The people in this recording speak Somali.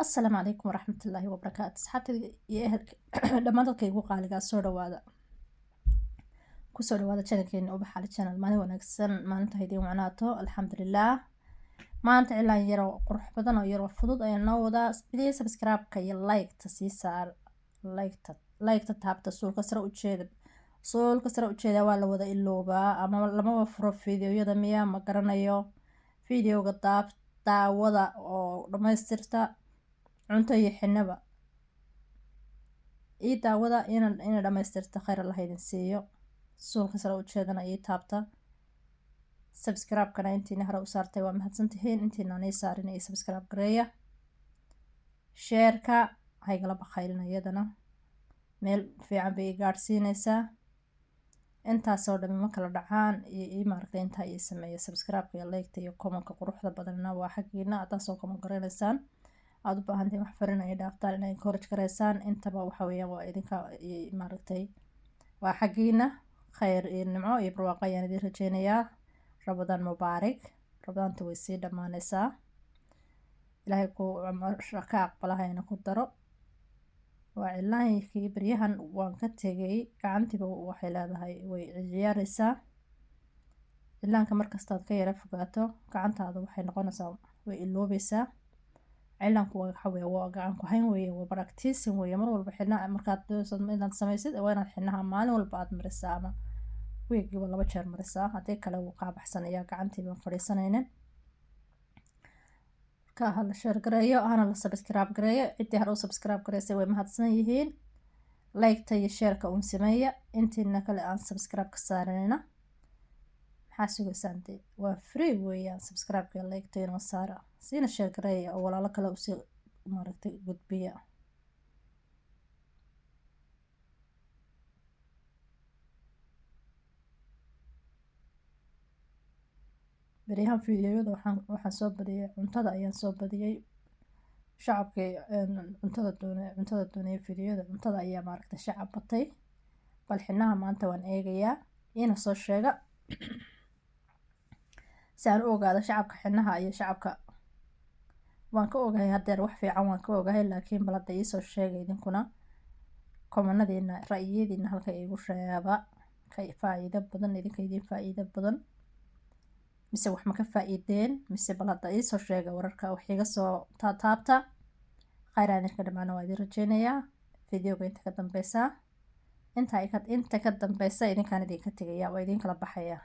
السلام عليكم ورحمة الله وبركاته. أصحابتي يا أهلك dhammaan dadka igu qaaligaa soo dhawaada kusoo dhawaada channelkeena ubax ali channel. Maalin wanaagsan, maalinta haydii wacnaato. Alxamdulillaah. Maanta cilaan yaro qurux badan oo yaro fudud ayaan noo wadaa. Please subscribe-ka iyo like-ta sii saar. like-ta taabta suulka sare u jeeda. Suulka sare u jeeda waa la wada iloobaa ama lama furo fiidiyoyada miya ma garanayo. Fiidiyowga daawada oo dhamaystirta cunto iyo xinaba ii daawada ina dhamaystirta khayr Allah idin siiyo. Suulka sare u jeedana ii taabta. Subscribe-kana intiina hore u saartay waa mahadsantihiin, intiina aan ii saarin ii subscribe gareeya. Share-ka haygala bakhaylina iyadana meel fiican bay ii gaadhsiinaysaa. intaasoo dhan ma kala dhacaan ii maaragtay intaa ii sameeya subscribe-ka iyo like-ta iyo comment-ka quruxda badanna waa xaggiina. Taasoo comment garanaysaan aad u baahan tahay wax farina ay dhaaftaan inay encourage gareysaan intaba waxa weeyaan waa idinka maaragtay waa xaggiina. khayr iyo nimco iyo barwaaqo ayaan idin rajeynayaa. Ramadaan mubaarak. Ramadaanta way sii dhammaanaysaa. ilaahay ku ka aqbalahayna ku daro. waa cilaankii baryahan waan ka tegay gacantiiba waxay leedahay way ciyaaraysaa. cilaanka markastaad ka yara fogaato gacantaada waxay noqonaysaa way iloobaysaa. cilaanku waxa weeye waa gacan ku hayn weeye, waa practicing weeye. mar walba xidhna markaad inaad samaysid waa inaad xidhnaha maalin walba aad marisaa ama weegiiba 2 jeer marisaa. haddii kale wuu kaa baxsanayaa gacantiiba fadhiisanaynin. ka hala share gareeyo hana la subscribe gareeyo. cidii hore u subscribe gareysay way mahadsan yihiin. like-ta iyo share-ka uun sameeya. intiina kale aan subscribe ka saaranayna maxaa sugaysaan dee waa free weeyaan. subscribe-ka iyo like-ta inoo saara siina share gareeya oo walaalo kale usii maaragtay gudbiya. baryahan fiidiyoyada waxaan soo badiyay cuntada ayaan soo badiyay. shacabkii cuntada doonaya fiidiyoyada cuntada ayaa maaragtay shacab batay. bal xinaha maanta waan eegayaa ina soo sheega si aan u ogaado shacabka xinaha iyo shacabka waan ka ogahay hadeer wax fiican waan ka ogahay, laakiin bal hadda ii soo sheega idinkuna komanadiina ra'yiyadiina halka igu sheega ka faa'iido badan idinka idin faa'iido badan mise wax ma ka faa'iideen mise bal hadda ii soo sheega wararka wax iga soo taabta. khayran idinka dhamaana waa idin rajeynayaa. fiidiyowga inta ka dambeysa idinkaan idinka tegaya waa idin kala baxaya.